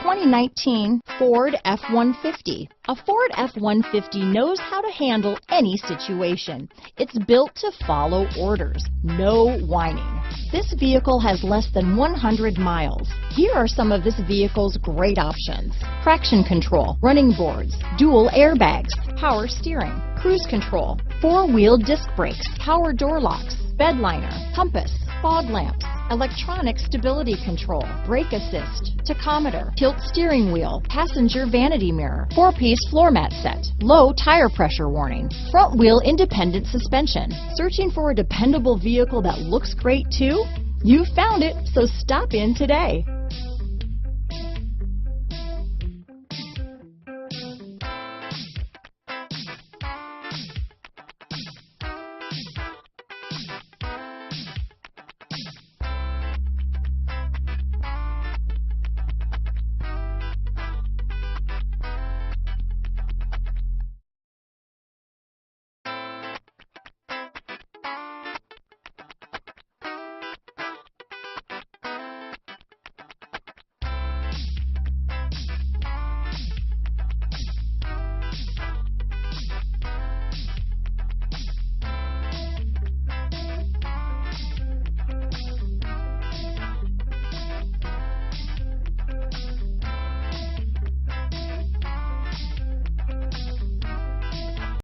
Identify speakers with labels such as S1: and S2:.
S1: 2019 Ford F-150. A Ford F-150 knows how to handle any situation. It's built to follow orders, no whining. This vehicle has less than 100 miles. Here are some of this vehicle's great options: traction control, running boards, dual airbags, power steering, cruise control, four-wheel disc brakes, power door locks, bed liner, compass, fog lamps, electronic stability control, brake assist, tachometer, tilt steering wheel, passenger vanity mirror, four-piece floor mat set, low tire pressure warning, front wheel independent suspension. Searching for a dependable vehicle that looks great too? You found it, so stop in today.